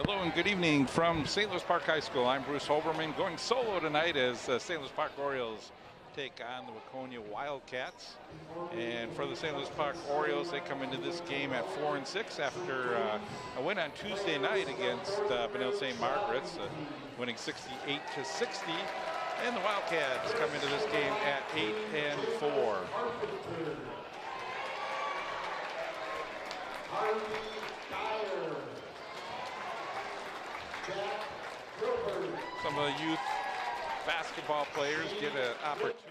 Hello and good evening from St. Louis Park High School. I'm Bruce Hoberman, going solo tonight as St. Louis Park Orioles take on the Waconia Wildcats. And for the St. Louis Park Orioles, they come into this game at 4-6 after a win on Tuesday night against Waconia St. Margaret's, winning 68-60. And the Wildcats come into this game at 8-4. Some of the youth basketball players get an opportunity.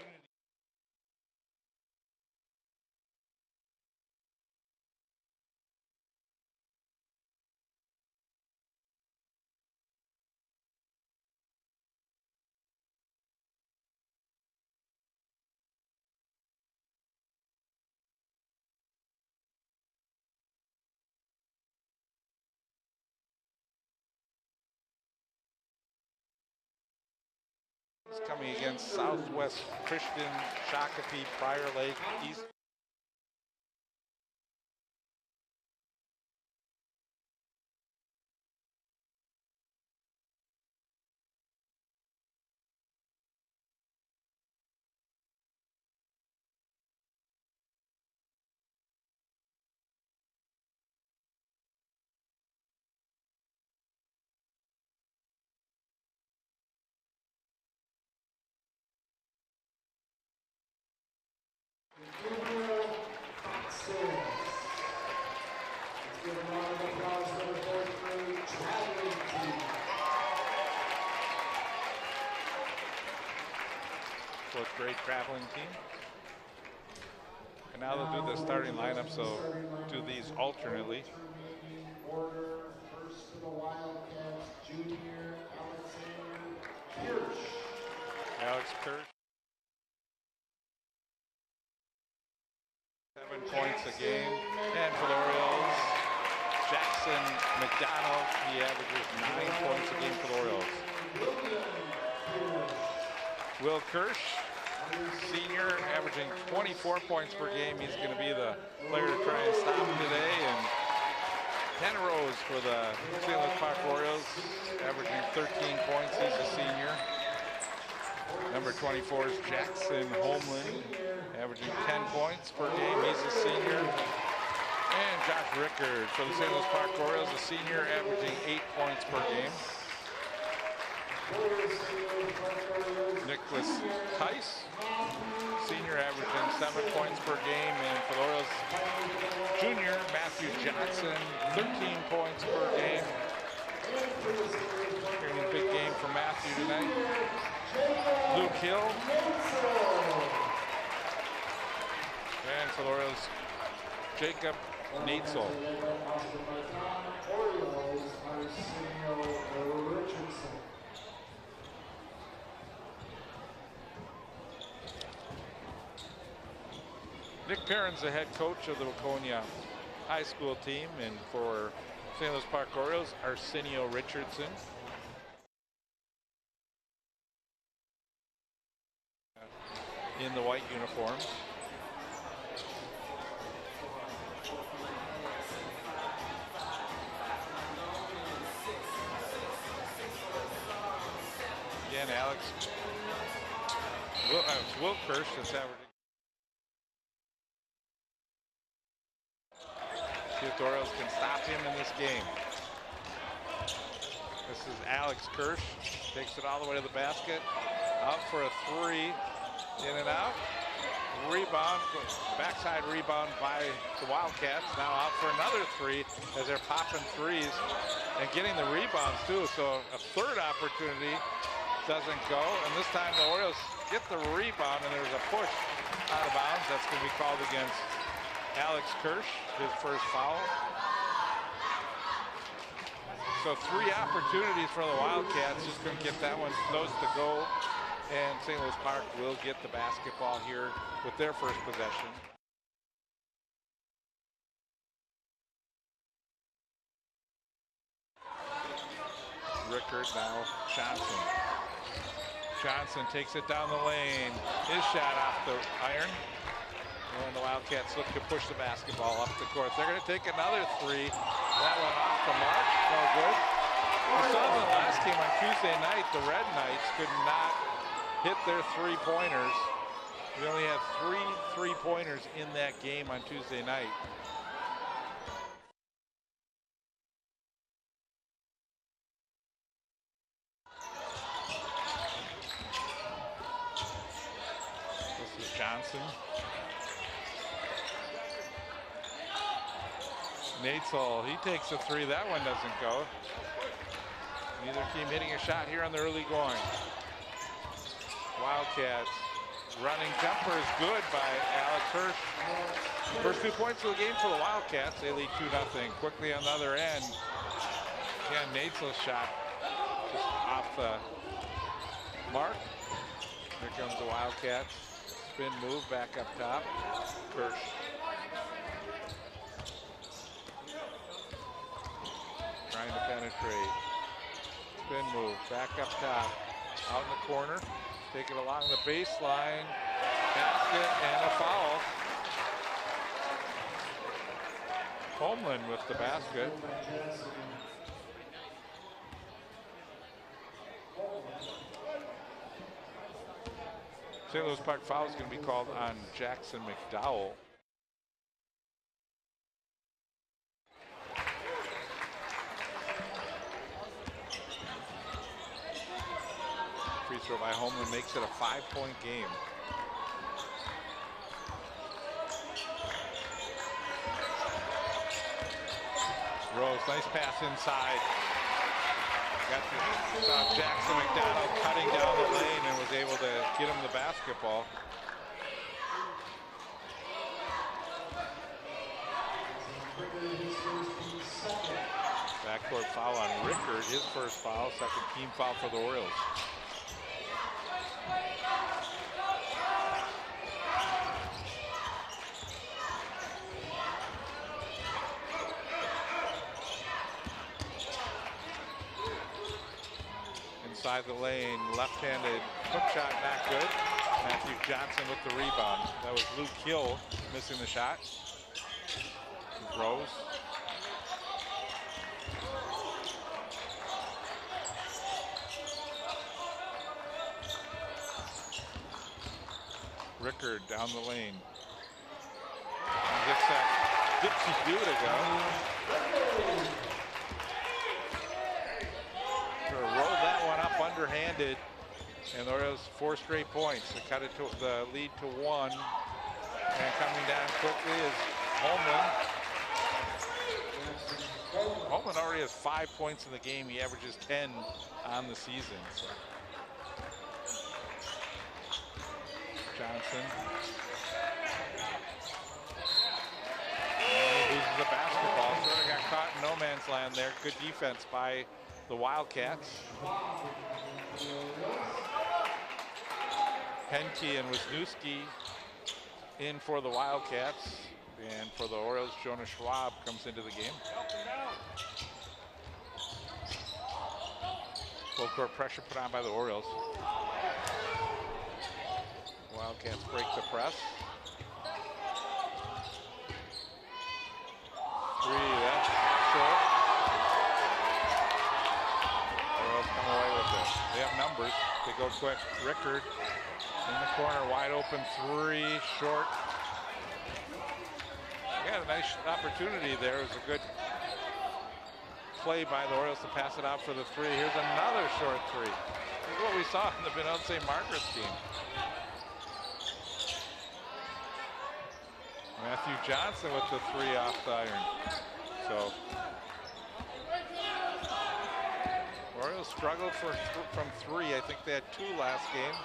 Coming against Southwest Christian, Shakopee, Prior Lake, East. Fourth grade traveling team. And now they'll do the starting lineup, so do these alternately. First for the Wildcats, junior Alex Kirsch. 7 points a game. And for the Orioles, Jackson McDonald, he averages 9 points a game for the Orioles. Will Kirsch, senior, averaging 24 points per game. He's going to be the player to try and stop him today. And Tanner Rose for the St. Louis Park Orioles, averaging 13 points. He's a senior. Number 24 is Jackson Holmlin, averaging 10 points per game. He's a senior. And Josh Rickard for the St. Louis Park Orioles, a senior, averaging 8 points per game. Nicholas Tice, senior, averaging 7 points per game. And for the Orioles, junior Matthew Johnson, 13 points per game. Hearing a big game from Matthew tonight. Luke Hill. And for the Orioles, Jacob Natzel. Nick Perrin's the head coach of the Waconia High School team, and for St. Louis Park Orioles, Arsenio Richardson. In the white uniforms. Again, Alex. Will Kirsch that's averaging. See if the Orioles can stop him in this game. This is Alex Kirsch. Takes it all the way to the basket. Out for a three. In and out. Rebound. Backside rebound by the Wildcats. Now out for another three as they're popping threes and getting the rebounds too. So a third opportunity doesn't go. And this time the Orioles get the rebound and there's a push out of bounds. That's going to be called against Alex Kirsch, his first foul. So 3 opportunities for the Wildcats, just couldn't get that one, those to go. And St. Louis Park will get the basketball here with their first possession. Rickard, now Johnson. Johnson takes it down the lane. His shot off the iron. And the Wildcats look to push the basketball up the court. They're going to take another three. That one off the mark. No good. We saw in the last game on Tuesday night, the Red Knights could not hit their three-pointers. We only had 3 three-pointers in that game on Tuesday night. This is Johnson. Natesel, he takes a 3. That one doesn't go. Neither team hitting a shot here on the early going. Wildcats running jumper is good by Alex Hirsch. First 2 points of the game for the Wildcats. They lead 2-0. Quickly on the other end. Again, Natesel's shot just off the mark. Here comes the Wildcats. Spin move back up top. Hirsch. Trying to penetrate. Spin move, back up top. Out in the corner. Take it along the baseline. Basket and a foul. Homeland with the basket. St. Louis Park foul is going to be called on Jackson McDowell. Free throw by Homeland makes it a 5-point game. Rose, nice pass inside. Saw Jackson McDonald cutting down the lane and was able to get him the basketball. Backcourt foul on Rickard, his first foul, second team foul for the Orioles. Inside the lane, left-handed hook shot, not good. Matthew Johnson with the rebound. That was Luke Hill missing the shot. Rose. Rickard down the lane. And gets that dipsy do to go. Rolled that one up underhanded, and the Orioles 4 straight points to cut it to the lead to 1. And coming down quickly is Holman. Holman already has 5 points in the game. He averages 10 on the season. So. Johnson. And he loses the basketball. Sort of got caught in no man's land there. Good defense by the Wildcats. Henke and Wisniewski in for the Wildcats. And for the Orioles, Jonah Schwab comes into the game. Full court pressure put on by the Orioles. Wildcats break the press. 3, that's short. Orioles come away with it. They have numbers. They go quick. Rickard in the corner, wide open 3, short. They got a nice opportunity there. It was a good play by the Orioles to pass it out for the 3. Here's another short 3. This is what we saw in the Benone St. Margaret's game. Matthew Johnson with the 3 off the iron. So Orioles struggled from 3. I think they had 2 last game.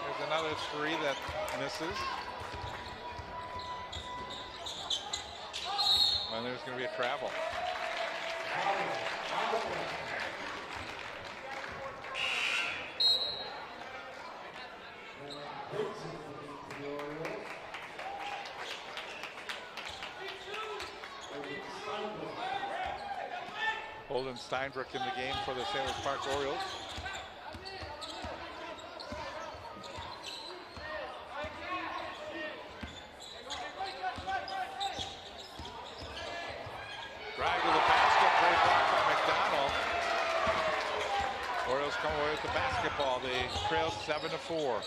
There's another 3 that misses. And there's going to be a travel. Holden Steinbrook in the game for the St. Louis Park Orioles. Drive to the basket, great block by McDonald. 7-4.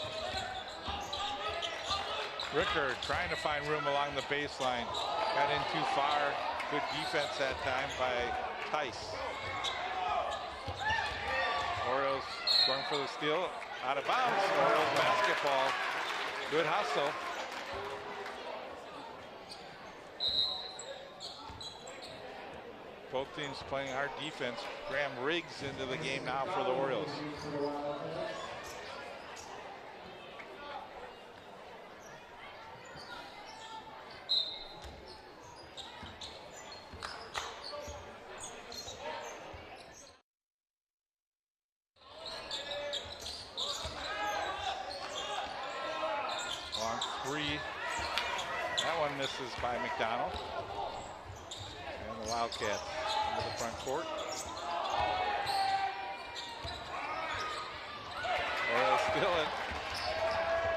Rickard trying to find room along the baseline. Got in too far. Good defense that time by Tice. Orioles going for the steal. Out of bounds. Orioles basketball. Good hustle. Both teams playing hard defense. Graham Riggs into the game now for the Orioles. Long three. That one misses by McDonald. And the Wildcats into the front court. Orioles steal it.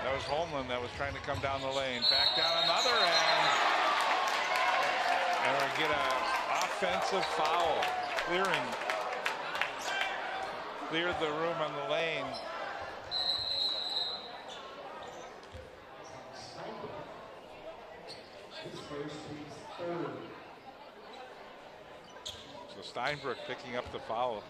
That was Holmland that was trying to come down the lane. Back down on the other end. And we get an offensive foul. Cleared the room on the lane. So Steinbrook picking up the foul.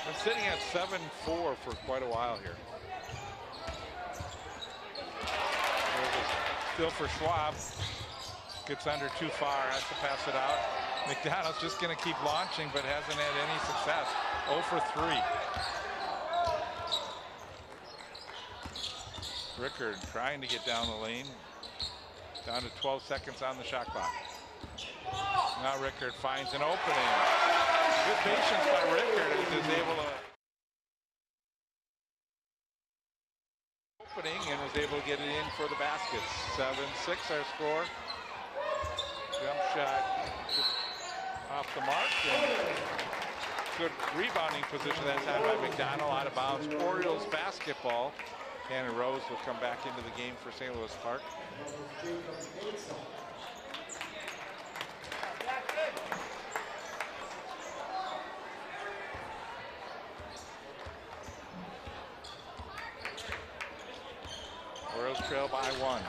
Been sitting at 7-4 for quite a while here. Still for Schwab. Gets under too far, has to pass it out. McDonald's just going to keep launching, but hasn't had any success. 0 for 3. Rickard trying to get down the lane. Down to 12 seconds on the shot clock. Now Rickard finds an opening. Good patience by Rickard as he's able to opening and was able to get it in for the basket. 7-6 our score. Jump shot just off the mark. And good rebounding position that time by McDonald. Out of bounds. Orioles basketball. Tanner Rose will come back into the game for St. Louis Park. Orioles trail by 1.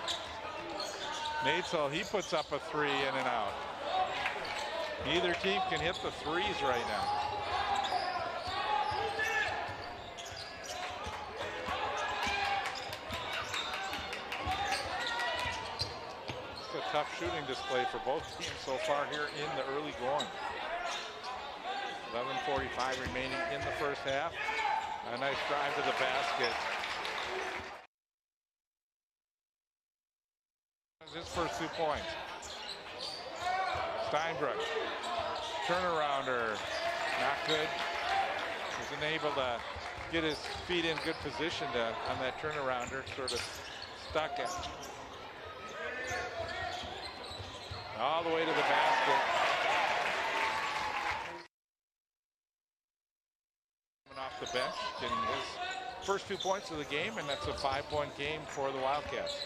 Nadsall, he puts up a 3 in and out. Neither team can hit the threes right now. It's a tough shooting display for both teams so far here in the early going. 11:45 remaining in the first half. A nice drive to the basket. His first 2 points. Steinbrook, turnarounder, not good. He's unable to get his feet in good position on that turnarounder, sort of stuck it. All the way to the basket. Coming off the bench, getting his first 2 points of the game, and that's a 5-point game for the Wildcats.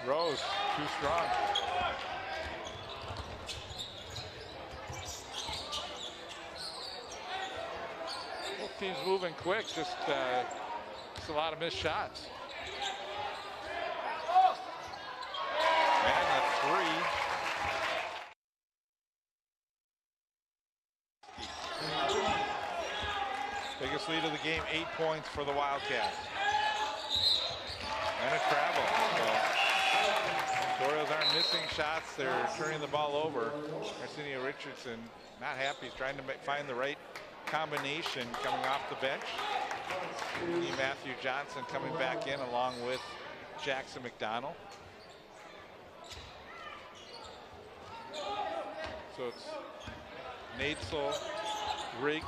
Rose, too strong. Both teams moving quick, just a lot of missed shots. And a 3. Biggest lead of the game, 8 points for the Wildcats. And a travel. So the Orioles aren't missing shots. They're turning the ball over. Arsenio Richardson not happy. He's trying to find the right combination coming off the bench. Matthew Johnson coming back in along with Jackson McDonald. So it's Nadsall, Riggs,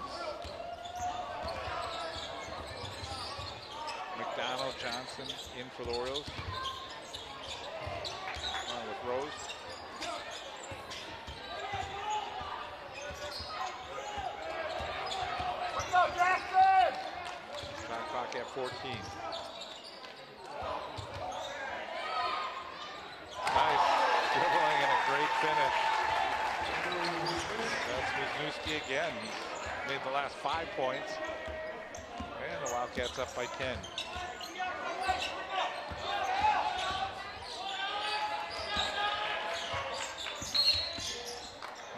McDonald, Johnson in for the Orioles. With Rose. Let's go, Jackson! Shot clock at 14. finish. That's Wisniewski again. He's made the last 5 points. And the Wildcats up by 10.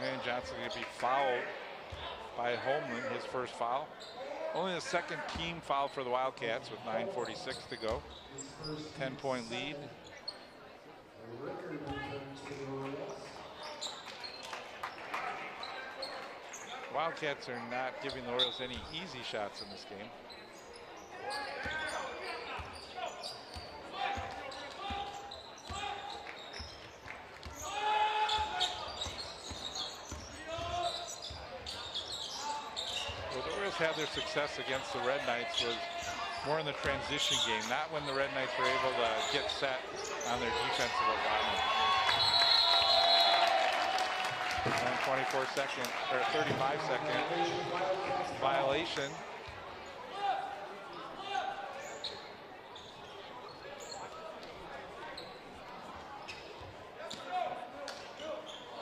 And Johnson going to be fouled by Holman, his first foul. Only the second team foul for the Wildcats with 9:46 to go. 10-point lead. Wildcats are not giving the Orioles any easy shots in this game. Well, the Orioles had their success against the Red Knights was more in the transition game, not when the Red Knights were able to get set on their defensive alignment. 24-second or 35-second violation.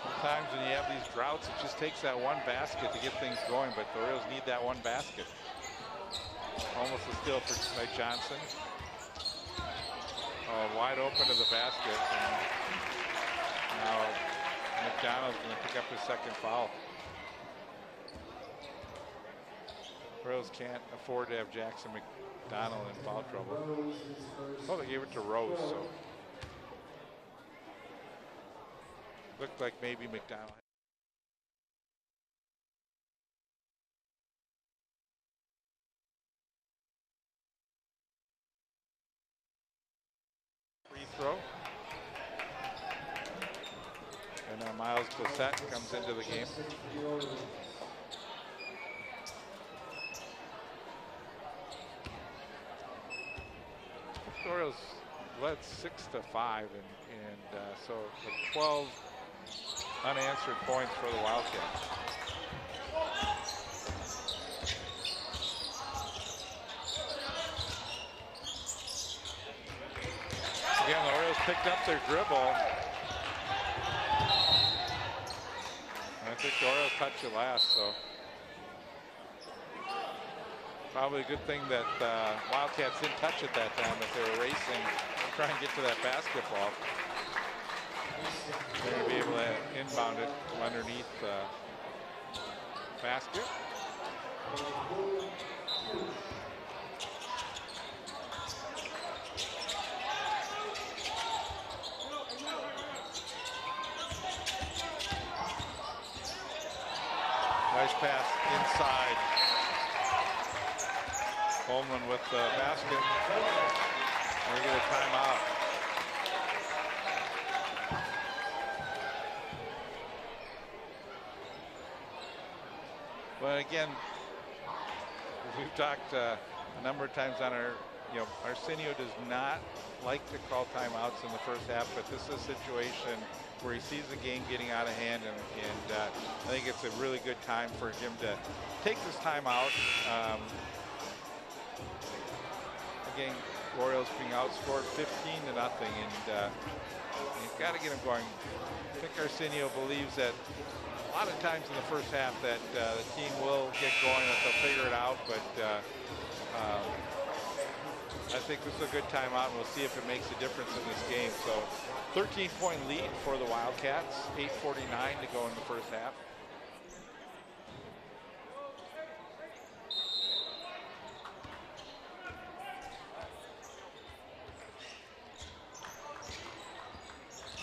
Sometimes when you have these droughts, it just takes that one basket to get things going, but the Orioles need that one basket. Almost a steal by Johnson. Oh, wide open to the basket. And now McDonald's going to pick up his second foul. Orioles can't afford to have Jackson McDonald in foul trouble. Oh, they gave it to Rose, so. Looked like maybe McDonald. Free throw. And Miles Blissett comes into the game. The Orioles led 6-5, and so the 12 unanswered points for the Wildcats. Again, the Orioles picked up their dribble. I think the Orioles touched it last, so probably a good thing that Wildcats didn't touch it that time as they were racing, trying to get to that basketball. They're going to be able to inbound it from underneath the basket. Nice pass inside. Holman with the basket. They get a timeout. But again, we've talked a number of times on our, Arsenio does not like to call timeouts in the first half, but this is a situation where he sees the game getting out of hand, and I think it's a really good time for him to take this timeout. Again, Orioles being outscored 15-0, and you've got to get him going. I think Arsenio believes that a lot of times in the first half that the team will get going, that they'll figure it out, but I think this is a good timeout, and we'll see if it makes a difference in this game. So 13-point lead for the Wildcats, 8:49 to go in the first half.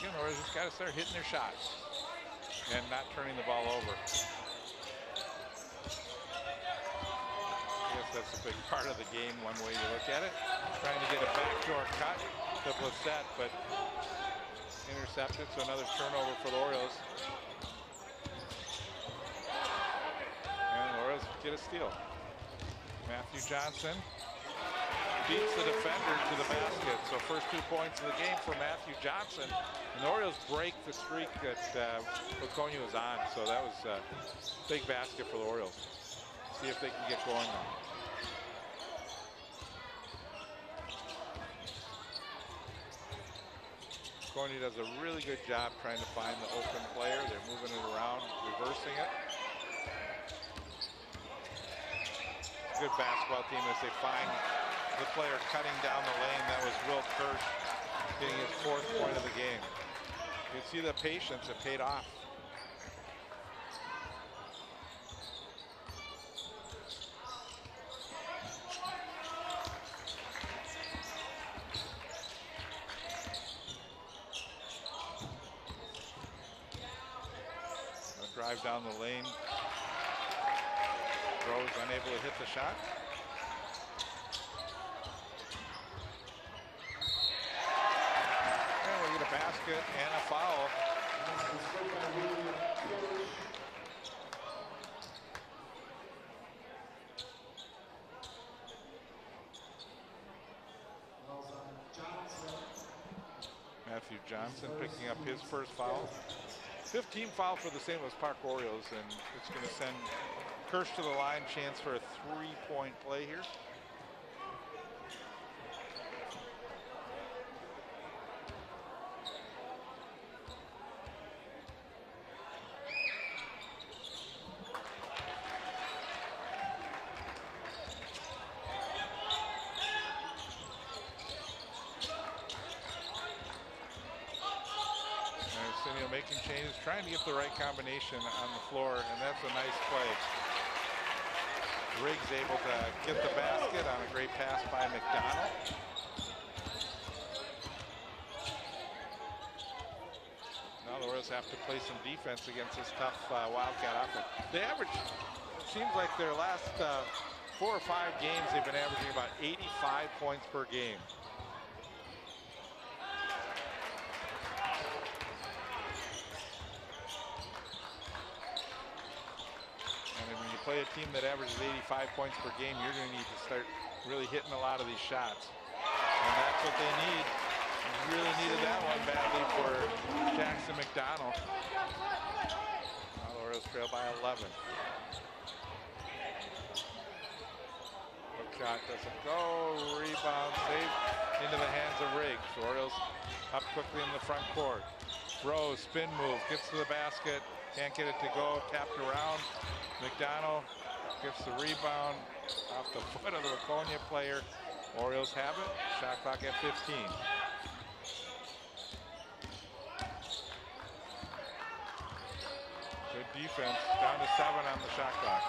Again, Orioles just got to start hitting their shots and not turning the ball over. I guess that's a big part of the game, one way you look at it. Trying to get a backdoor cut to Blissett, but intercepted, so another turnover for the Orioles. And the Orioles get a steal. Matthew Johnson beats the defender to the basket. So first 2 points of the game for Matthew Johnson. And the Orioles break the streak that Waconia was on. So that was a big basket for the Orioles. See if they can get going now. Waconia does a really good job trying to find the open player. They're moving it around, reversing it. It's a good basketball team as they find the player cutting down the lane. That was Will Kirsch getting his 4th point of the game. You can see the patience, it paid off. Drive down the lane. Rose unable to hit the shot. And we get a basket and a foul. Matthew Johnson picking up his first foul. 15 foul for the St. Louis Park Orioles, and it's going to send Kirsch to the line. Chance for a 3-point play here. Making changes, trying to get the right combination on the floor, and that's a nice play. Riggs able to get the basket on a great pass by McDonald. Now the Orioles have to play some defense against this tough Wildcat offense. They average, it seems like their last 4 or 5 games, they've been averaging about 85 points per game. Play a team that averages 85 points per game, you're going to need to start really hitting a lot of these shots. And that's what they need. They really needed that one badly for Jackson McDonald. Now the Orioles trail by 11. Hook shot doesn't go. Rebound saved into the hands of Riggs. The Orioles up quickly in the front court. Rose, spin move, gets to the basket. Can't get it to go, tapped around. McDonald gets the rebound off the foot of the Waconia player. Orioles have it. Shot clock at 15. Good defense. Down to 7 on the shot clock.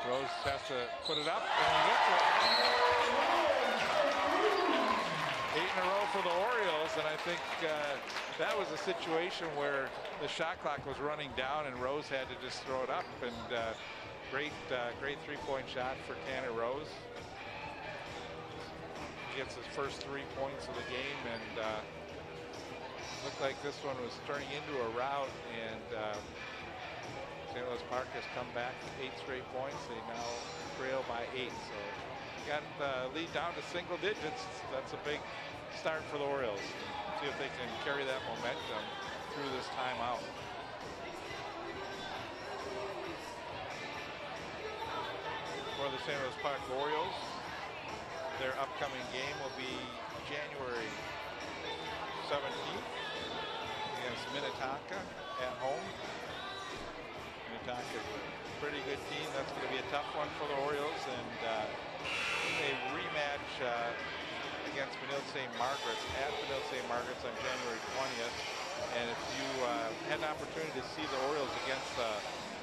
Rose has to put it up, and he gets it. 8 in a row for the Orioles, and I think that was a situation where the shot clock was running down and Rose had to just throw it up, and great 3-point shot for Tanner Rose. He gets his first 3 points of the game, and looked like this one was turning into a rout, and St. Louis Park has come back 8 straight points. They now trail by 8, so got the lead down to single digits. That's a big start for the Orioles. See if they can carry that momentum through this timeout. For the St. Louis Park Orioles, their upcoming game will be January 17th against Minnetonka at home. Minnetonka is a pretty good team. That's going to be a tough one for the Orioles, and a rematch against Manila St. Margaret's at Manila St. Margaret's on January 20th. And if you had an opportunity to see the Orioles against the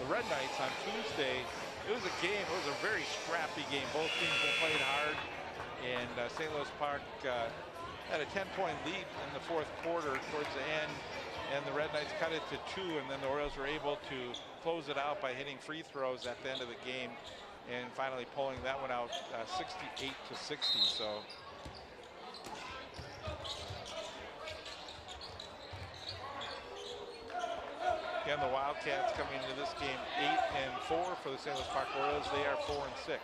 Red Knights on Tuesday, it was a game. It was a very scrappy game. Both teams played hard, and St. Louis Park had a 10-point lead in the 4th quarter towards the end, and the Red Knights cut it to 2, and then the Orioles were able to close it out by hitting free throws at the end of the game, and finally pulling that one out 68-60. So again, the Wildcats coming into this game 8-4 for the St. Louis Park Orioles. They are 4-6.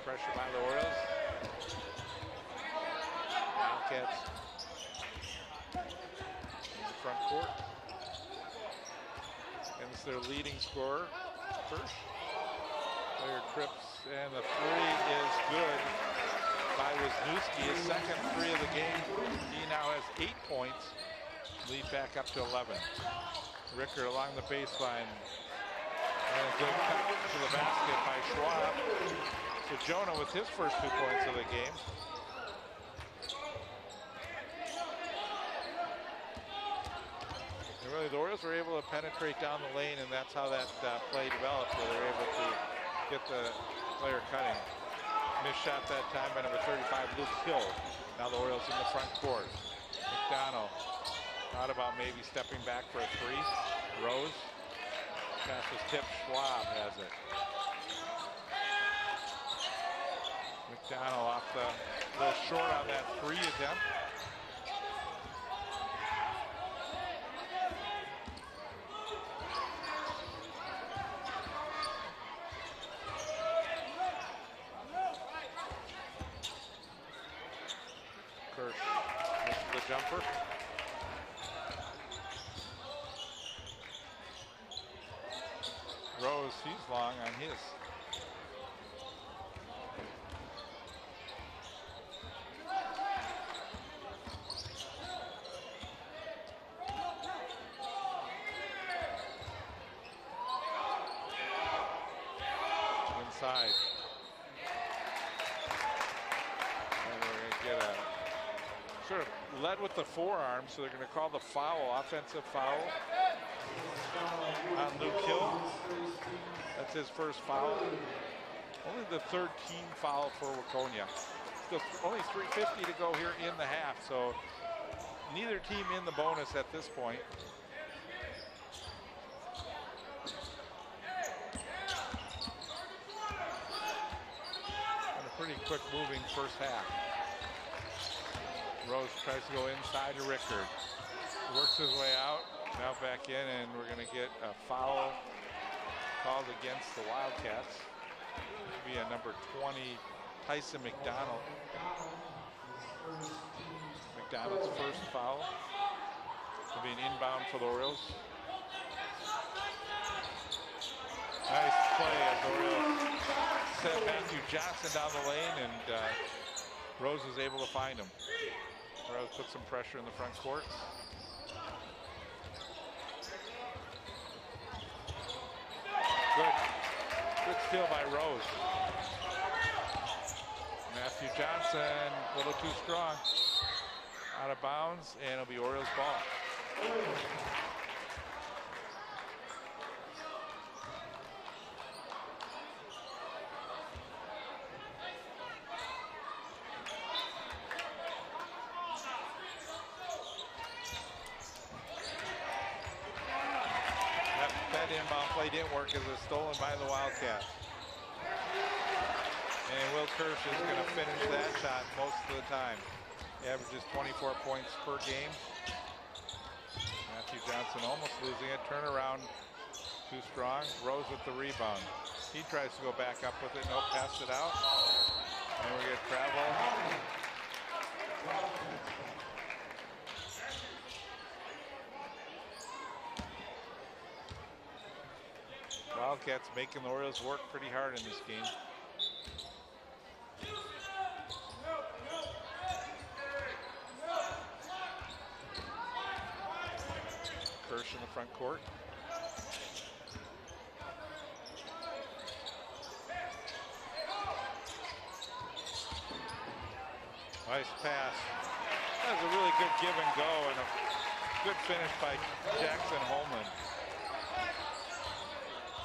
Pressure by the Orioles. Wildcats in the front court. And it's their leading scorer first. Player trips, and the 3 is good. by Wisniewski, his second three of the game. He now has 8 points. Lead back up to 11. Rickard along the baseline. And a good cut to the basket by Schwab. So Jonah with his first 2 points of the game. And really, the Orioles were able to penetrate down the lane, and that's how that play developed, where they were able to get the player cutting. Missed shot that time by number 35, Luke Hill. Now the Orioles in the front court. McDonald thought about maybe stepping back for a three. Rose. Pass was tipped. Schwab has it. McDonald off the little short on that three attempt. Kirsch missed the jumper. Rose, he's long on his. Inside. And we're going to get a sort of led with the forearm, so they're going to call the foul, offensive foul on Luke Hill. That's his first foul. Only the third team foul for Waconia. Still only 3:50 to go here in the half, so neither team in the bonus at this point. And a pretty quick moving first half. Rose tries to go inside to Rickard. Works his way out. Now back in, and we're going to get a foul called against the Wildcats. It'll be a number 20, Tyson McDonald. McDonald's first foul. It'll be an inbound for the Orioles. Nice play as the Orioles sent Matthew Johnson down the lane, and Rose was able to find him. Rose put some pressure in the front court. Good steal by Rose. Matthew Johnson, a little too strong. Out of bounds, and it'll be Orioles ball. That inbound play didn't work as it was stolen by the Wildcats. And Will Kirsch is going to finish that shot most of the time. He averages 24 points per game. Matthew Johnson almost losing it. Turnaround too strong. Rose with the rebound. He tries to go back up with it. No, passed it out. And we get travel. Wildcats making the Orioles work pretty hard in this game. Kirsch in the front court. Nice pass. That was a really good give and go, and a good finish by Jackson Holman.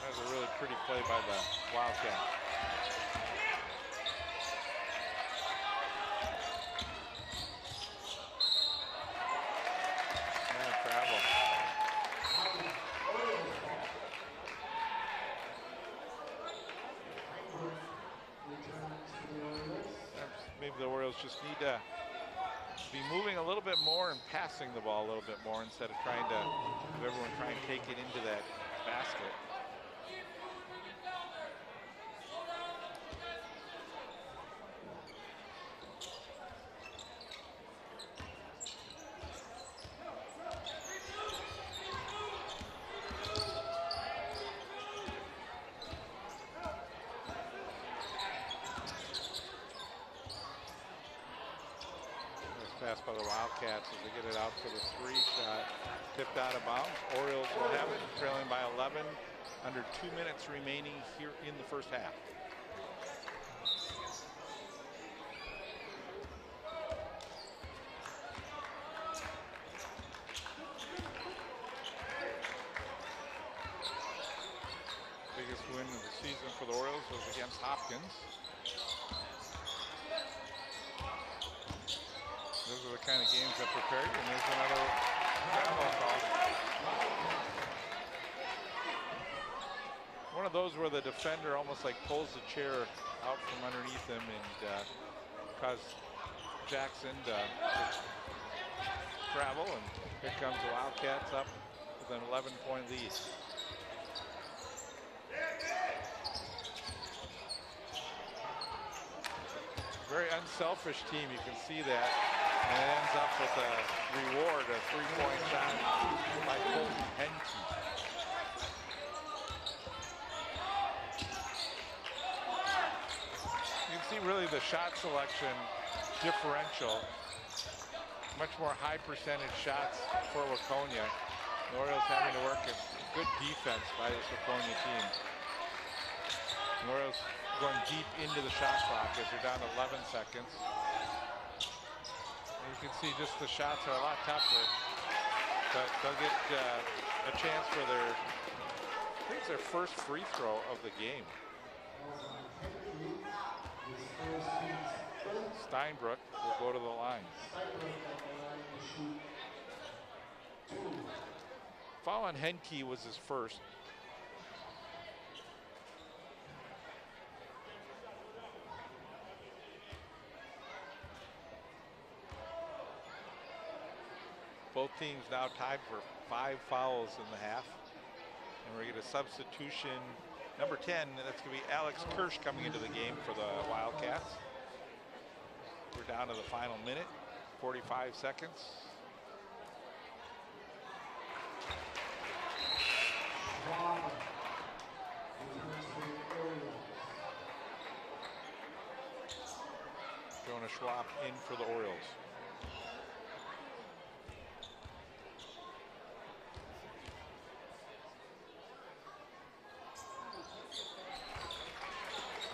That was a really pretty play by the Wildcat. And travel. Maybe the Orioles just need to be moving a little bit more and passing the ball a little bit more instead of trying to have everyone try and take it into that basket. the Wildcats as they get it out for the 3-shot. Tipped out of bounds. Orioles will have it, trailing by 11. Under 2 minutes remaining here in the first half. Biggest win of the season for the Orioles was against Hopkins. Those are the kind of games that prepare you, and there's another travel call. One of those where the defender almost like pulls the chair out from underneath him and caused Jackson to travel, and here comes the Wildcats up with an 11-point lead. Very unselfish team, you can see that. And it ends up with a reward, a 3-point shot by Colton Henke. You can see really the shot selection differential. Much more high percentage shots for Waconia. The Orioles having to work at good defense by this Waconia team. The Orioles going deep into the shot clock as they're down to 11 seconds. And you can see just the shots are a lot tougher, but they'll get a chance for their, I think it's their first free throw of the game. Steinbrook will go to the line. Foul on Henke was his first. Both teams now tied for 5 fouls in the half. And we're going to get a substitution. Number 10, that's going to be Alex Kirsch coming into the game for the Wildcats. We're down to the final minute, 45 seconds. Jonah Schwab in for the Orioles.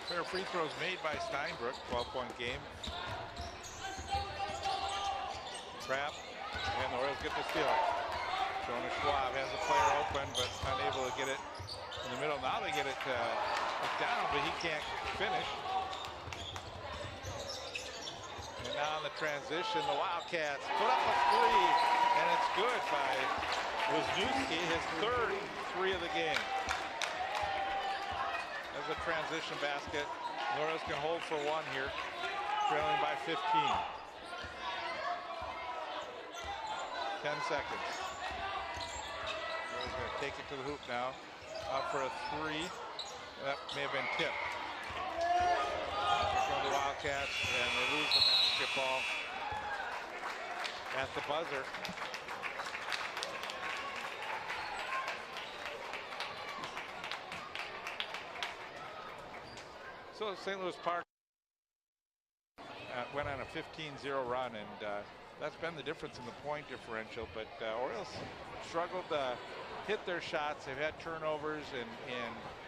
Pair of free throws made by Steinbrook, 12-point game. Trap, and the Orioles get the steal. Jonah Schwab has a player open, but unable to get it in the middle. Now they get it down, but he can't finish. And now in the transition, the Wildcats put up a 3, and it's good by Wisniewski, his 3rd 3 of the game. As a transition basket, the Orioles can hold for 1 here, trailing by 15. 10 seconds. Orioles going to take it to the hoop now. Up for a 3. That may have been tipped. Here come the Wildcats, and they lose the basketball at the buzzer. So St. Louis Park went on a 15-0 run, and that's been the difference in the point differential. But Orioles struggled to hit their shots. They've had turnovers, and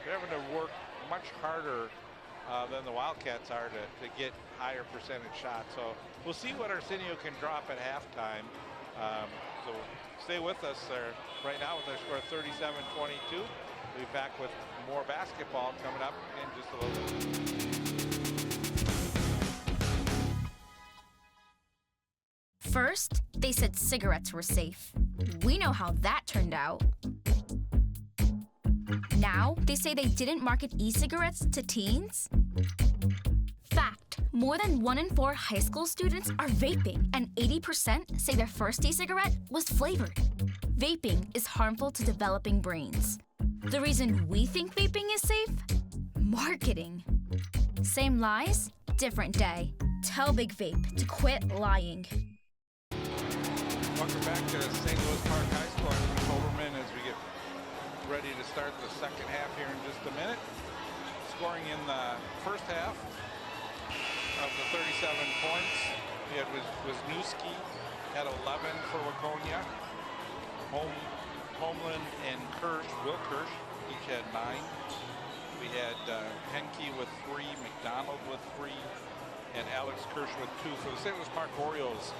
they're having to work much harder than the Wildcats are to get higher percentage shots. So we'll see what Arsenio can drop at halftime. So stay with us there right now with our score 37-22. We'll be back with more basketball coming up in just a little bit. First, they said cigarettes were safe. We know how that turned out. Now, they say they didn't market e-cigarettes to teens? Fact, more than 1 in 4 high school students are vaping, and 80% say their first e-cigarette was flavored. Vaping is harmful to developing brains. The reason we think vaping is safe? Marketing. Same lies, different day. Tell Big Vape to quit lying. Welcome back to St. Louis Park High School. I'm Coach Holberman as we get ready to start the second half here in just a minute. Scoring in the first half of the 37 points. We had Wisniewski had 11 for Waconia. Homeland and Will Kirsch each had 9. We had Henke with 3, McDonald with 3, and Alex Kirsch with 2. For the St. Louis Park Orioles,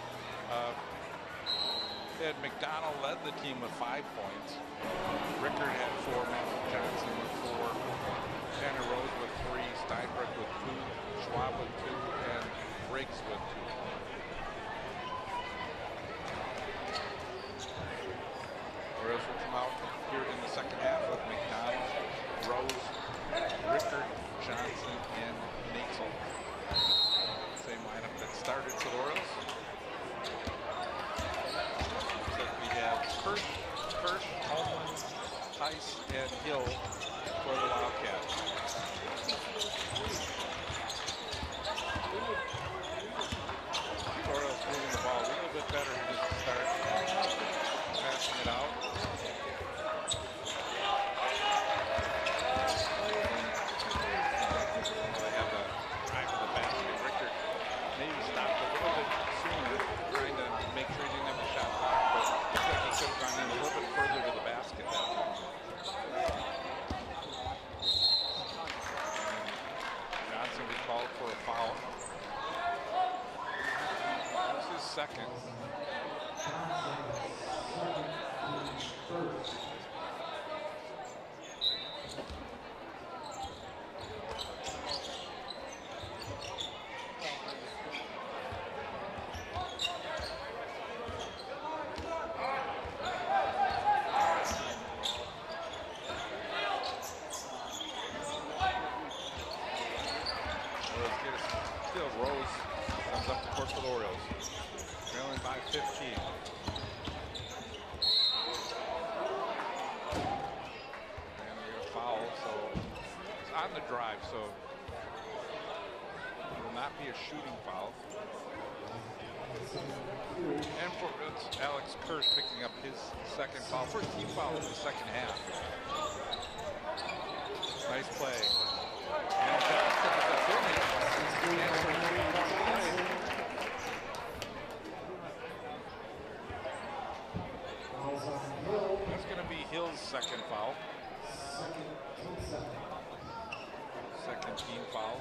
had McDonald led the team with 5 points. Rickard had 4, Matthew Johnson with 4, Tanner Rose with 3, Steinbrück with 2, Schwab with 2, and Briggs with 2. Orioles will come out here in the second half with McDonald, Rose, Rickard, Johnson, and Natzel. Same lineup that started for the Orioles. We have Kirsch, Holman, Tice, and Hill for the Wildcats. Orioles moving the ball a little bit better here to start. Passing it out. They have the drive to the basket. Rickard maybe stopped a little bit sooner, trying to make sure he didn't have a shot clock, but I think he could have gone in a little bit further to the basket that time. Johnson be called for a foul. This is second. Still, Rose comes up the court for the Orioles. Trailing by 15. And they get a foul, so it's on the drive, so it will not be a shooting foul. And for it's Alex Kirsch picking up his second foul. First team foul in the second half. Nice play. And Johnson with the finish. That's going to be Hill's second foul. Second team foul.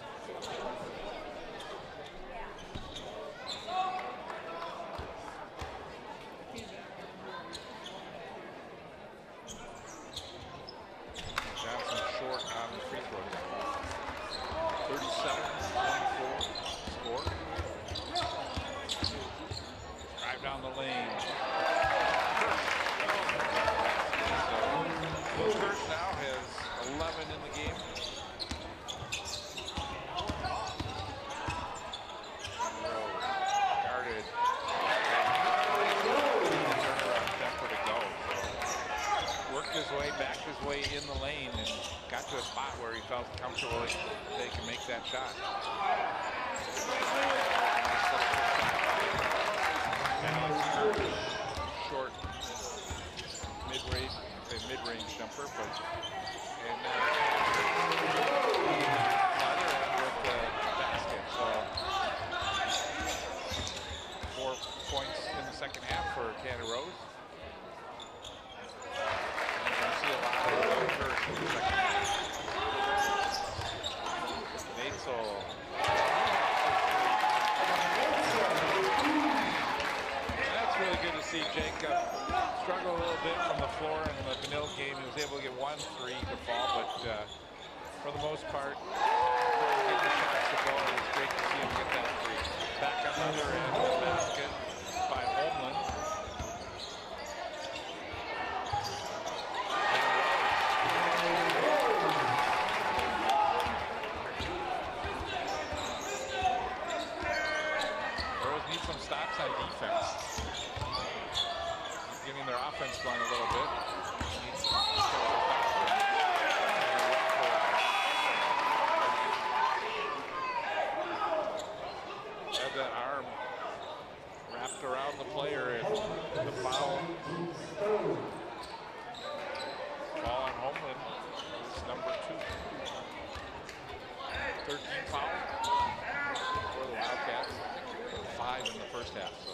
Johnson short on the free throw line. 37-24 score. Drive down the lane. So Kirsch now has 11 in the game. Guarded. Turnaround tempo to go. Worked his way, backed his way in the lane, and got to a spot where he felt comfortable they can make that shot. Short, mid-range jumper, but and other end with the basket. So 4 points in the second half for Tanner Rose. And you see a lot of Kirsch in the second half. Natzel. That's really good to see Jacob struggle a little bit from the floor in the vanilla game. He was able to get 1 3 to fall, but for the most part, getting the shots to go, and it's great to see him get that 3. Back on the other end of the basket by Holman. Orioles need some stops on defense. Getting their offense going a little bit. Had that arm wrapped around the player, and the foul. Ball on Homeland is number 2. 13 foul for the Wildcats. 5 in the first half. So.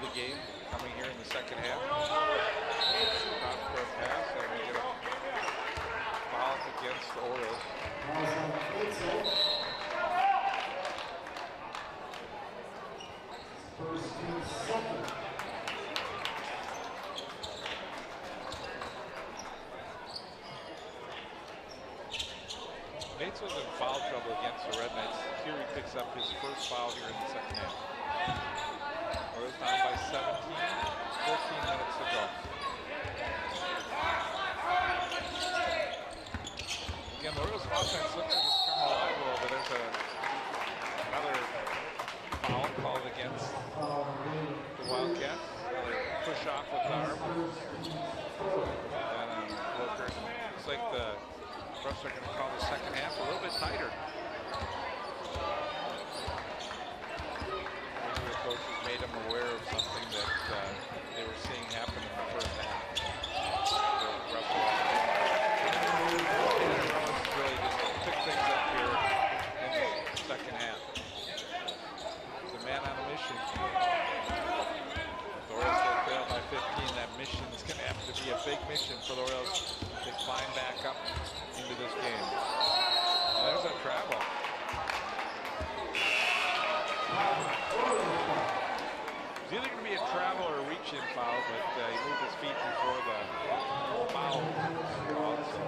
the game coming here in the second half. Cross court pass, and we get a foul against the Orioles. First and second. Bates was in foul trouble against the Red Knights. Here he picks up his first foul here in the second half. Orioles down by 17, 14 minutes to go. Again, the Orioles offense looks like it's come alive a little bit. There's another foul called against the Wildcats. Another push off with the arm. And Wilker, looks like the refs are going to call the second half a little bit tighter. Maybe the coaches made them aware of something that they were seeing happen in the first half. The refs really just pick things up here in the second half. It's a man on a mission. The Orioles get failed by 15. That mission is going to have to be a big mission for the Orioles to climb back up into this game. There's a travel. It's either going to be a travel or a reach-in foul, but he moved his feet before the foul called. So.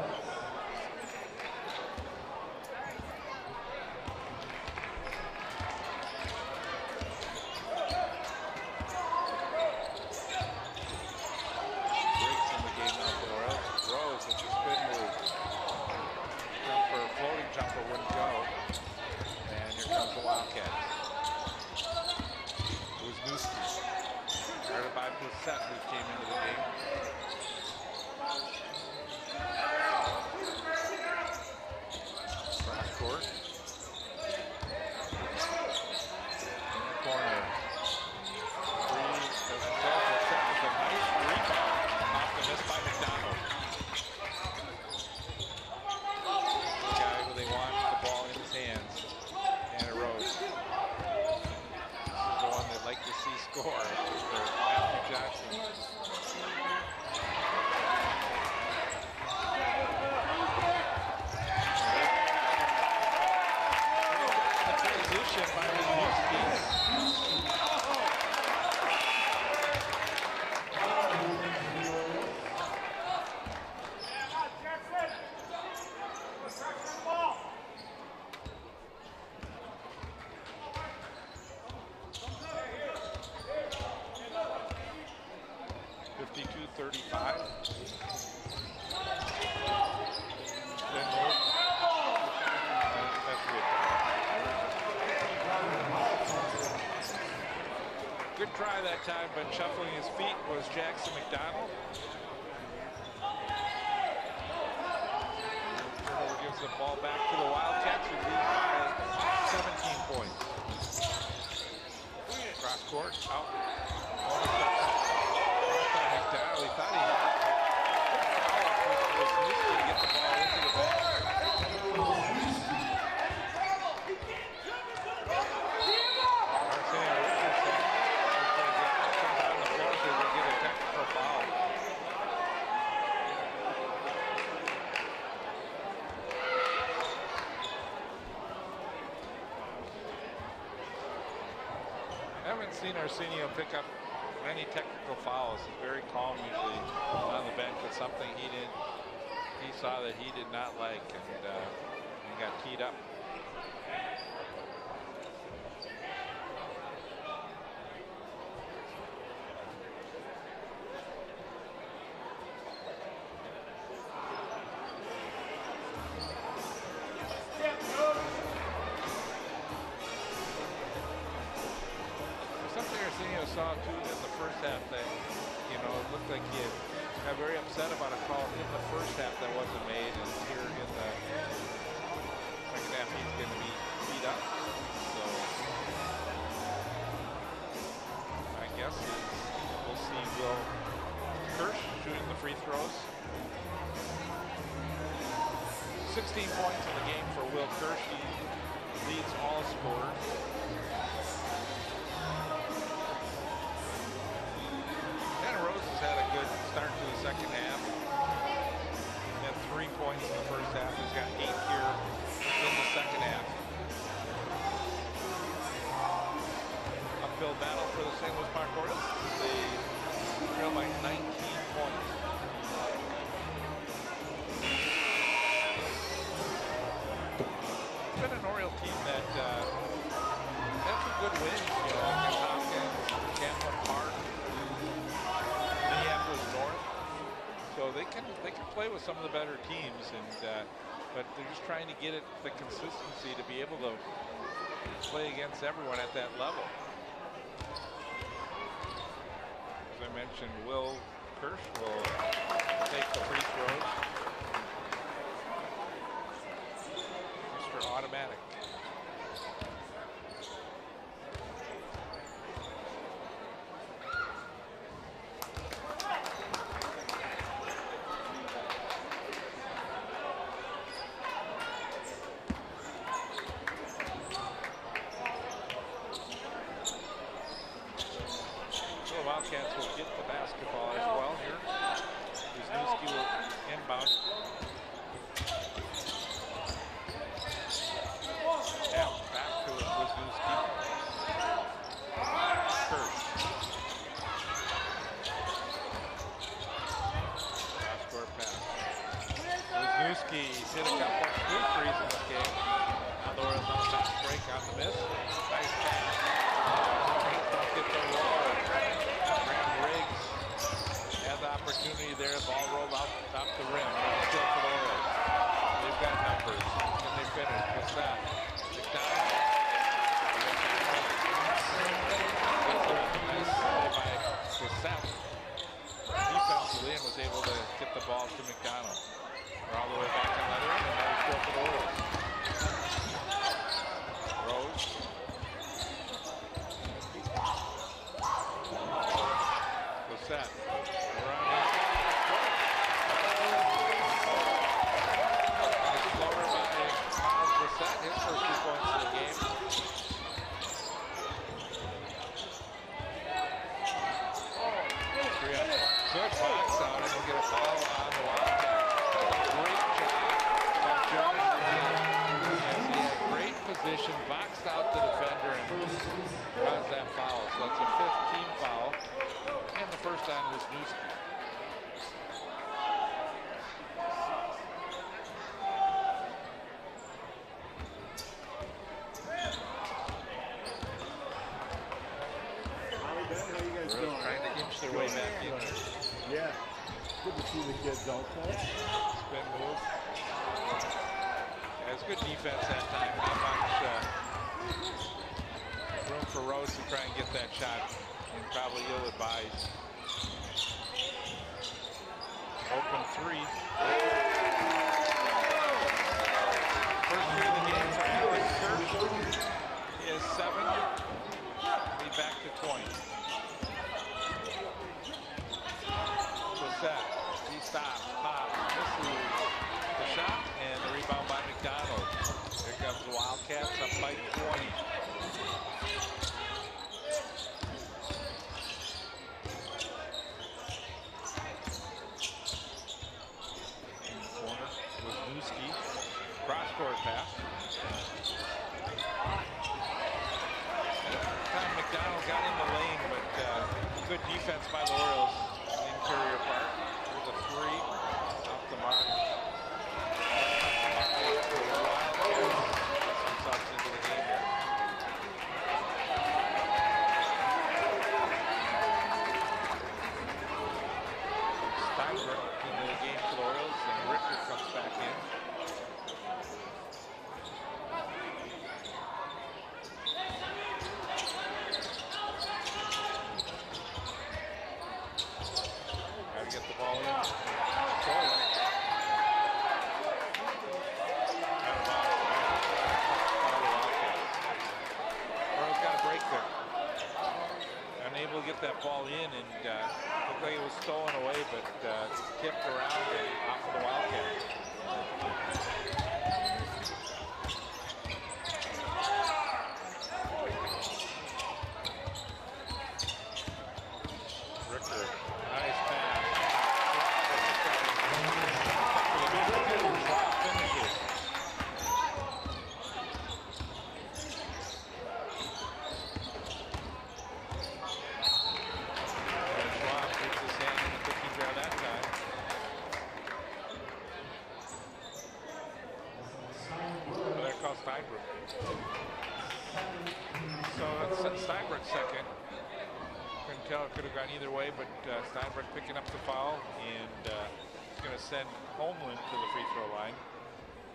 Breaks in the game now for the Orioles. Rose with the spin move. Floating jumper wouldn't go. And here comes the Wildcats. Wisniewski. Started by Brissett, who came into the game. Cross court. In the corner. Three doesn't go. Brissett with a nice rebound off the miss by McDonald. They want the ball in his hands, and it rose. This is the one they'd like to see score for Matthew Johnson. The transition by Wisniewski. 52-35. Good try that time, but shuffling his feet was Jackson McDonald. Turnover gives the ball back to the Wildcats, who lead by 17 points. Cross court, out. McDonald, he thought he had it. To get the ball into the bench. Arsenio Richardson comes on the floor, so we'll get a technical foul. I haven't seen Arsenio pick up many technical fouls. He's very calm usually on the bench, but something he saw that he did not like, and he got teed up. Something Arsenio saw too in the first half that, it looked like he got very upset about a call in the first half that wasn't made, and here in the second half he's going to be beat up. So I guess we'll see Will Kirsch shooting the free throws. 16 points in the game for Will Kirsch. He leads all scorers. points in the first half. He's got 8 here in the second half. Uphill battle for the St. Louis Park Orioles. They trail by 19 points. It's been an Oriole team that had some good wins, you know, against Hopkins, Camden Park, Minneapolis North. So they can play with some of the better teams, and but they're just trying to get it the consistency to be able to play against everyone at that level. As I mentioned, Will Kirsch will take the free throws. Mr. Automatic. Wildcats will get the basketball as well here. Wisniewski will inbound. Now back to Wisniewski. Kirsch. Cross-court pass. Wisniewski hit a couple of good threes in this game. Now the Orioles on the fast break on the miss. Nice pass. Get the wall. Opportunity there, ball rolled off the rim. Still for the Orioles. They've got numbers. Can they finish? What's that? McDonald. Nice play by Brissett. Defensively, and was able to get the ball to McDonald. We're all the way back on the other end, and now he's still for the Orioles. Rose. Brissett. His first 2 points of the game. Good box out, and he'll get a foul on the Wildcats. Great job by John. He had great position, boxed out the defender, and caused that foul. So that's a 15 foul, and the first on Wisniewski. Their way back in there. Yeah, good to see the kids out there. Spin move. Yeah, it's good defense that time. Not much room for Rose to try and get that shot, and probably ill-advised. Open three. First three of the game for Alex Kirsch. He has 7. He'll be back to 20. He stops, pops, misses the shot, and the rebound by McDonald. Here comes the Wildcats up by 20. In the corner, Wisniewski, cross-court pass. Time McDonald got in the lane, but good defense by the Orioles. Interior part. There's a 3 off the mark. Some subs into the game here. Steinberg into the game for the Orioles, and Richter comes back in. Get the ball in. Orioles got a break there. Unable to get that ball in, and looked like it was stolen away, but tipped around and off of the Wildcats. Richter, nice pass. tell. It could have gone either way, but Steinbrook picking up the foul, and he's going to send Holmlin to the free throw line.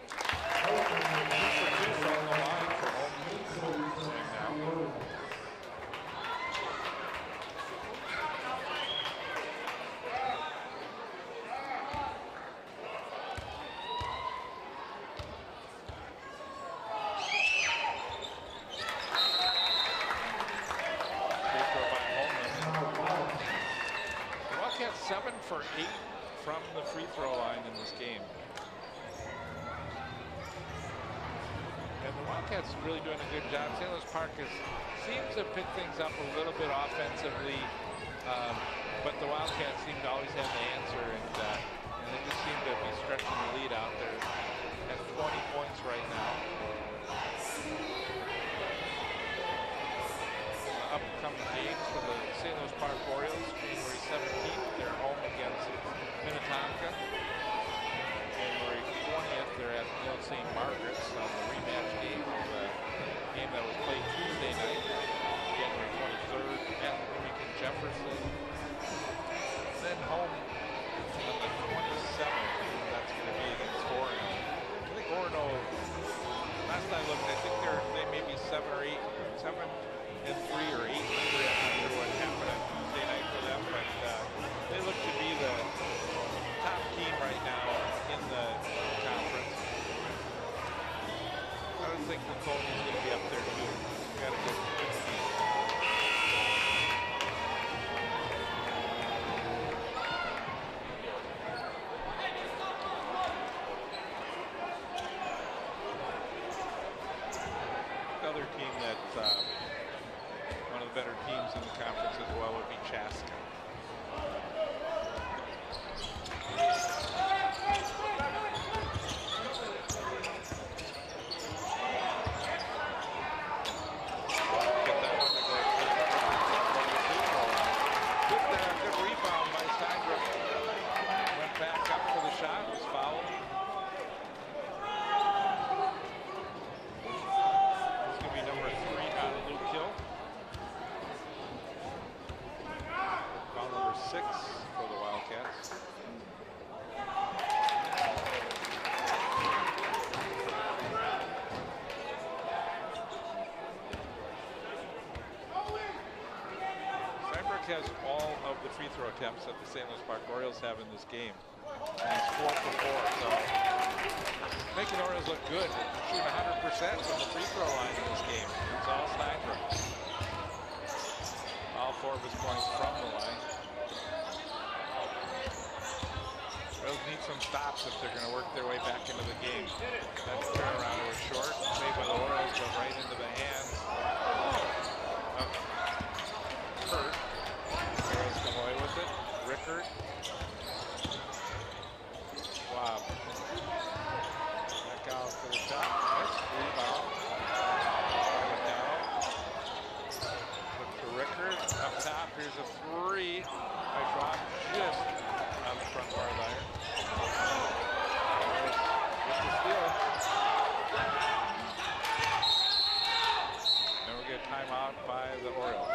2 for 2 from the line for Holmlin. Now. Wildcats 7 for 8 from the free throw line in this game. And the Wildcats are really doing a good job. St. Louis Park seems to pick things up a little bit offensively, but the Wildcats seem to always have the answer, and they just seem to be stretching the lead out there at 20 points right now. Upcoming games for the St. Louis Park Orioles, January 17th, they're home against Minnetonka. January 20th, they're at Mill St. Margaret's on the rematch game of the game that was played Tuesday night. January 23rd at Lincoln Jefferson. Then home on the 27th, that's going to be against Orono. I think Orono, last I looked, I think they may be 7 or 8, 7 and 3 or 8 and 3. I'm not sure what happened on Tuesday night for them, but they look to be the top team right now in the conference. I would think Waconia's going to be up there too. Got a good team. Another team that one of the better teams in the conference as well would be Chaska. Has all of the free throw attempts that the St. Louis Park Orioles have in this game. And he's 4 for 4, so making the Orioles look good. Shooting 100% from the free throw line in this game. It's all Steinbrook. All 4 of his points from the line. Orioles need some stops if they're going to work their way back into the game. That turnaround was short, made by the Orioles, but right into the hands of Kurt. Come away with it. Rickard. Wow. Back out for the top. Nice rebound. Look for Rickard. Up top. Here's a 3. Nice drop. Just on the front bar line. With the steal. And we get a timeout by the Orioles.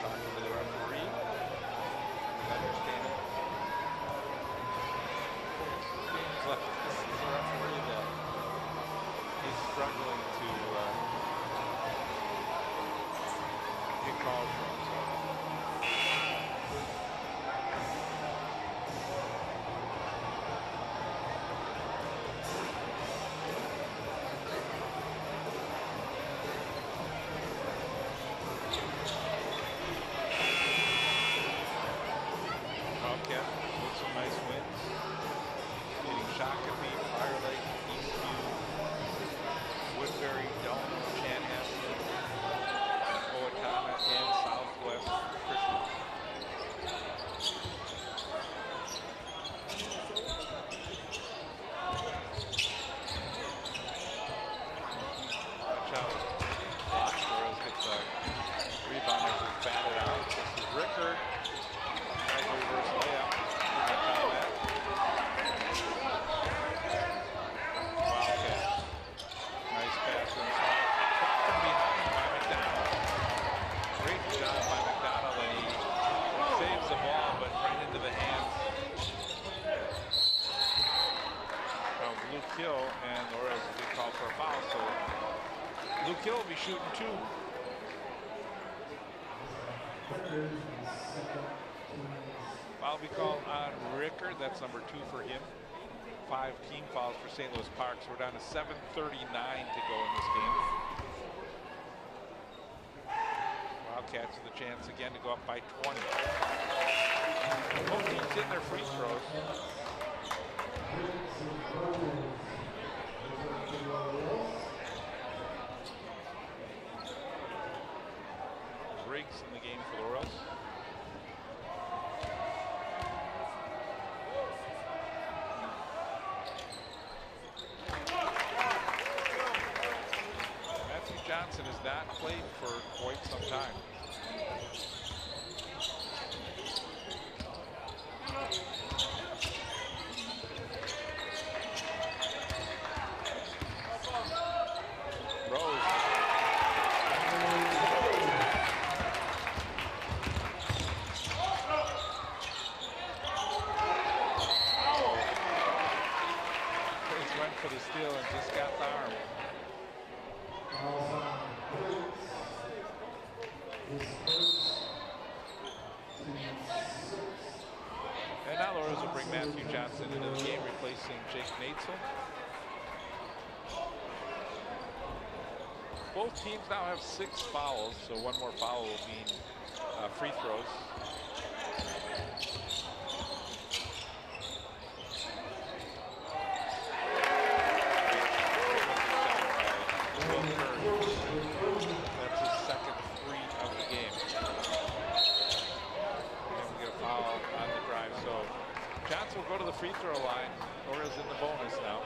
Talking to the referee. be shooting 2. Foul be called on Ricker. That's number 2 for him. 5 team fouls for St. Louis Park. So we're down to 7:39 to go in this game. Wildcats with a chance again to go up by 20. Both teams hitting their free throws. Briggs in the game for the Royals. Matthew Johnson has not played for quite some time. Rose. Briggs went for the steal and just got the arm. And now the Royals will bring Matthew Johnson into the game, replacing Jake Natzel. Both teams now have 6 fouls, so one more foul will mean free throws. That's his second 3 of the game. And we get a foul on the drive. So Johnson will go to the free throw line. Orioles in the bonus now.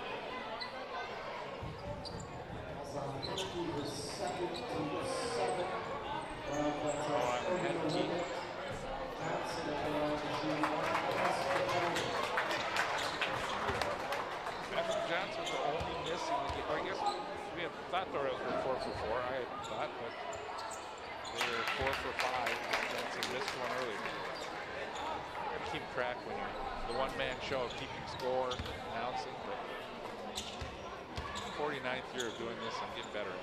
Matthew Johnson's only missing the game. I guess we had thought the Royals were 4 for 4. I had thought, but they were 4 for 5. Johnson missed one earlier. Gotta keep track when you're the one-man show of keeping score, announcing, but 49th year of doing this, I'm getting better.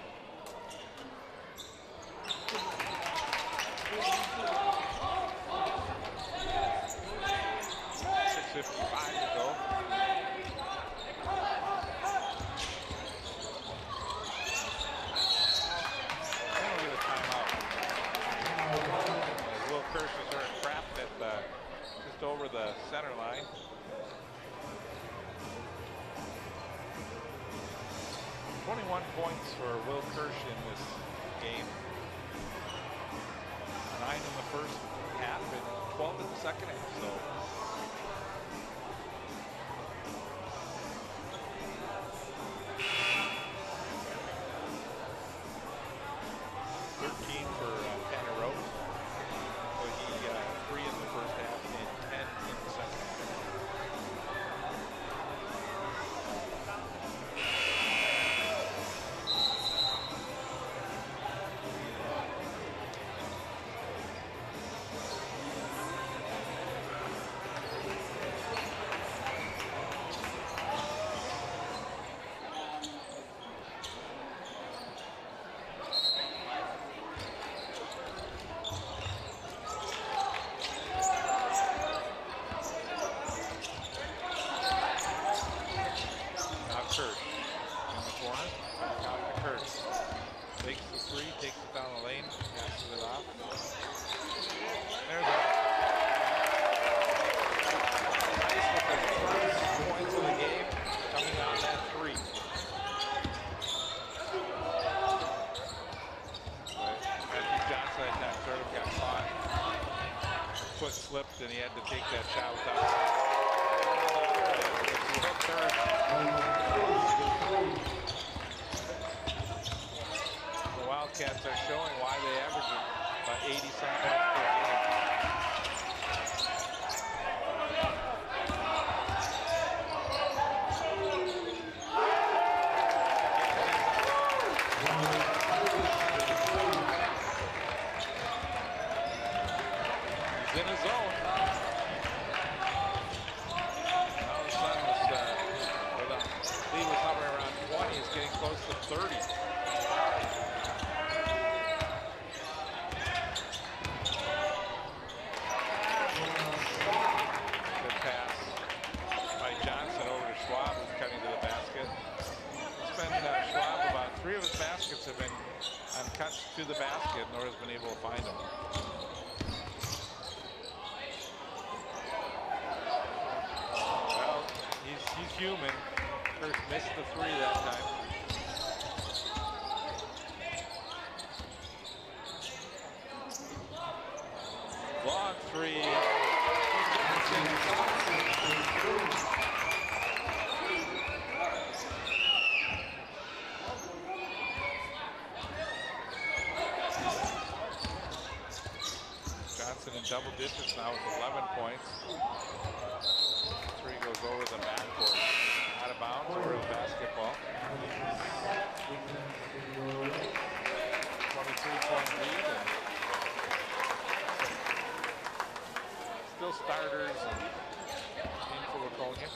6:55 to go. And we'll get a timeout. Will Kirsch is trapped at just over the center line. 21 points for Will Kirsch in this game. 9 in the first half and 12 in the second half. So 13 for Tanner Rose. So he 3 in the first half and 10 in the second half. Foot slipped and he had to take that shot without. The Wildcats are showing why they average about 80 some points per game. In his zone. Now the Sun was, the lead was hovering around 20. It's getting close to 30. basket, nor has been able to find him. Well, he's human. Kirsch missed the three that time. Long three. Johnson in double digits now with 11 points. Three goes over the backboard. Out of bounds over the basketball. 23-point lead. And still starters in for Waconia.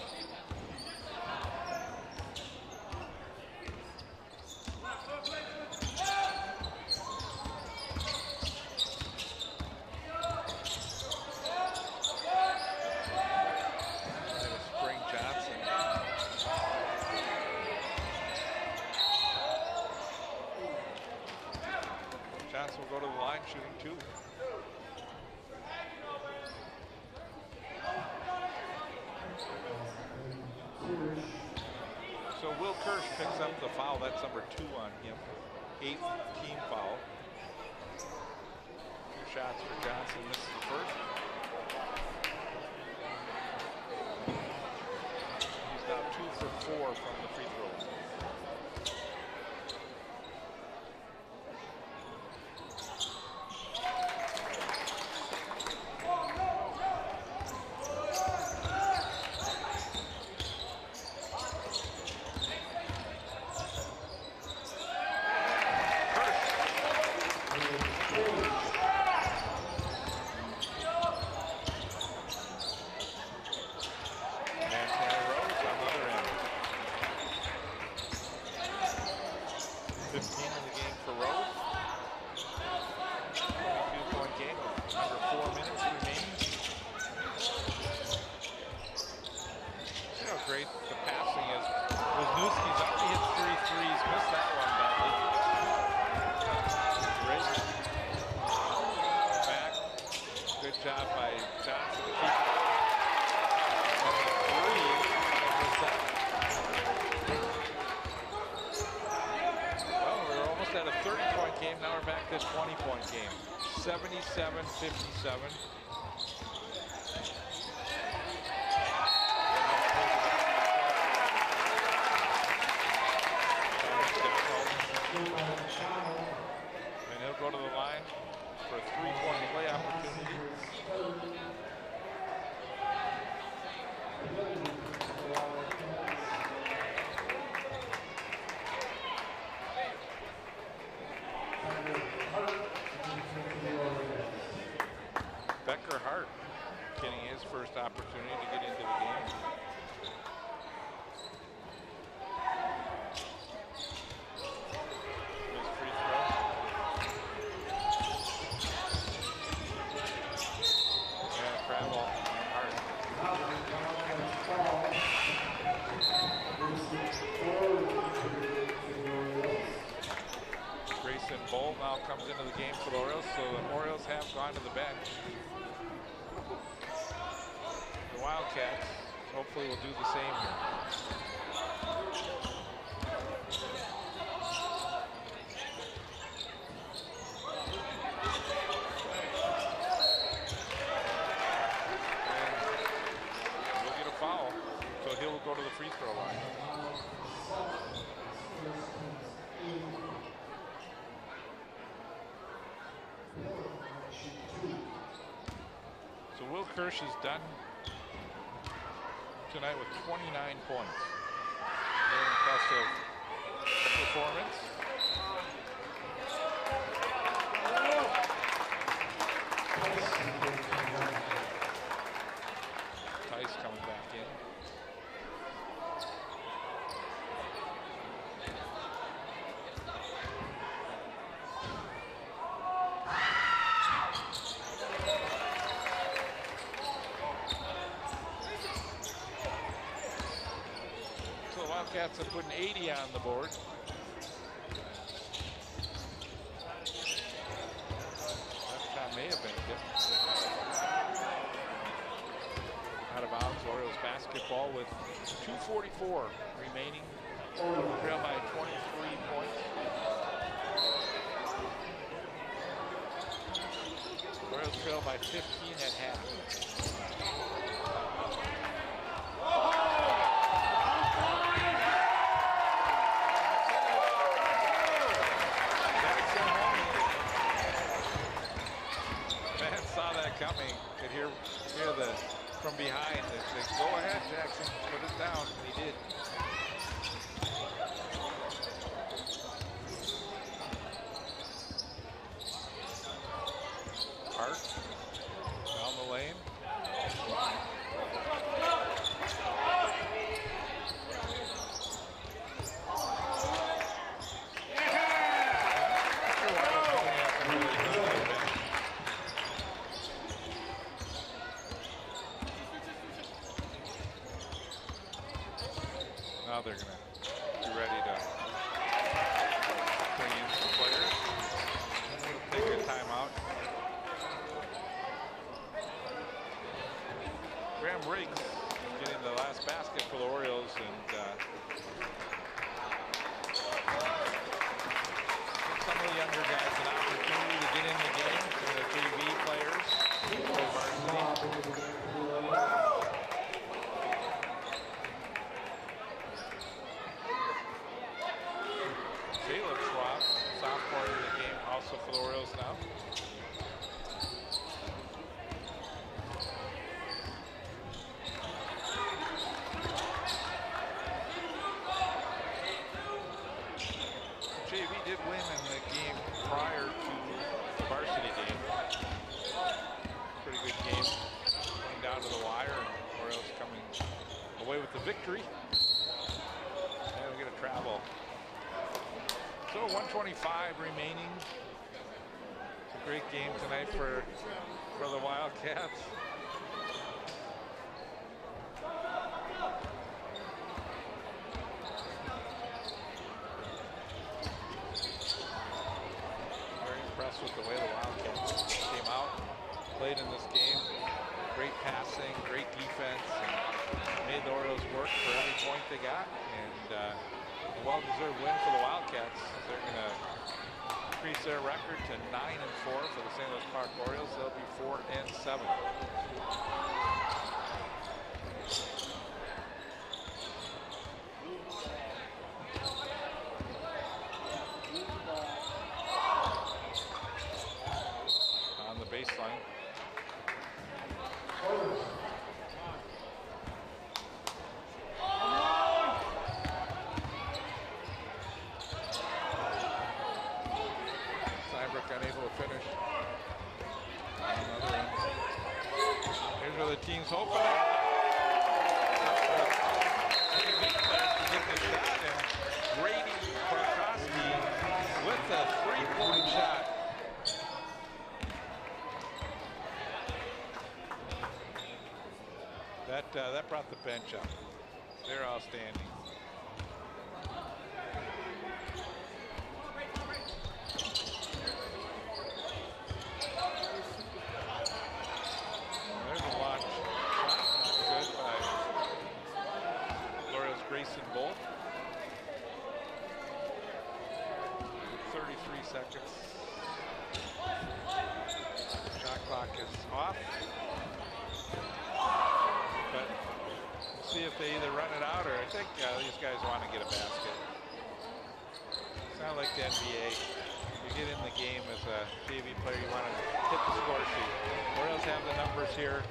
Johnson will go to the line shooting two. So Will Kirsch picks up the foul. That's number 2 on him. 8th team foul. 2 shots for Johnson. Misses the first. He's now 2 for 4 from the free throws. At a 30-point game, now we're back to a 20-point game. 77-57. And he'll go to the line for a 3-point play opportunity. Hart getting his first opportunity to get into the game. Missed free throw. Yeah, Cradwell on Hart. Grayson Bolt now comes into the game for the Orioles, so the Orioles have gone to the bench. The Wildcats hopefully will do the same here. And we'll get a foul, so he'll go to the free throw line. So Will Kirsch is done tonight with 29 points. Very impressive performance. Tice coming back in. Wildcats are putting 80 on the board. 2:44 remaining. Trail by 23 points. Royals trail by 15 at half. Man saw that coming. Could hear the from behind. They said, "Go ahead, Jackson, put it down," and he did. Park down the lane. Now they're going to be ready to bring in some players. Take a timeout. Graham Riggs getting the last basket for the Orioles, and some of the younger guys an opportunity to get in the game. The JV players, varsity. Caleb Schwab, sophomore in the game, also for the Orioles now. JV did win in the game prior to the varsity game. Pretty good game, going down to the wire, and Orioles coming away with the victory. And we get a travel. So 125 remaining. It's a great game tonight for the Wildcats. Very impressed with the way the Wildcats came out, played in this game. Great passing, great defense, and made the Orioles work for every point they got. And a well-deserved win for the Wildcats. They're going to increase their record to 9-4 for the St. Louis Park Orioles. They'll be 4-7. On the baseline. Unable to finish. Another end. Here's where the team's hoping. To get the shot, and Grady Parkowski with a three-point shot. That brought the bench up. They're outstanding. Grayson Bolt. 33 seconds. Shot clock is off. But we'll see if they either run it out, or I think these guys want to get a basket. It's not like the NBA. You get in the game as a JV player, you want to hit the score sheet. Orioles have the numbers here.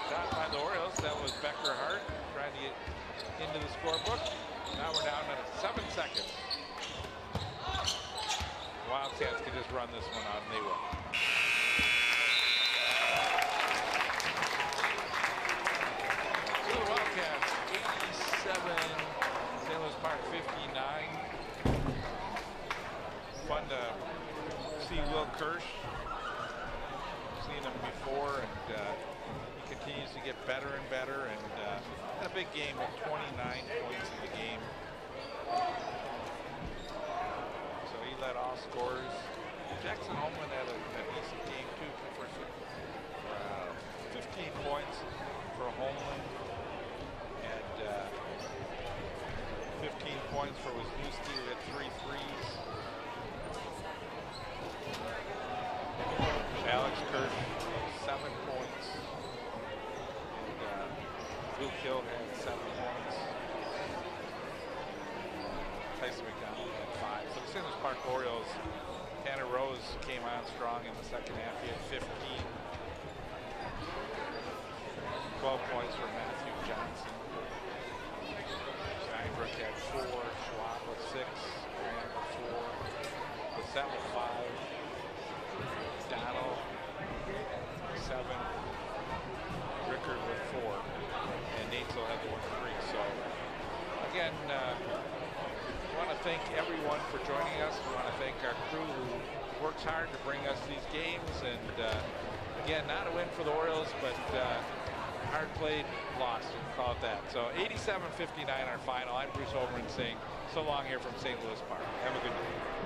Shot by the Orioles. That was Becker Hart trying to get into the scorebook. Now we're down to 7 seconds. Wildcats can just run this one out, and they will. So the Wildcats 87, St. Louis Park 59. Fun to see Will Kirsch. Seen him before, and continues to get better and better, and had a big game with 29 points in the game. So he led all scorers. Jackson Holman had a decent game too for 15 points for points for Wisniewski, who hit 3 threes. Alex Kirsch, 7 points. And Luke Hill had 7 points. Tyson McDonald had 5. So the St. Louis Park Orioles, Tanner Rose came on strong in the second half. He had 15. 12 points for Matthew Johnson. Steinbrook had 4. Schwab with 6. Graham with 4. Bissett with 5. Donald 7. Rickard with 4. And Natesville had the 1-3. So again, we want to thank everyone for joining us. We want to thank our crew who works hard to bring us these games. And again, not a win for the Orioles, but hard played, lost, call it that. So 87-59 our final. I'm Bruce Overman saying so long here from St. Louis Park. Have a good night.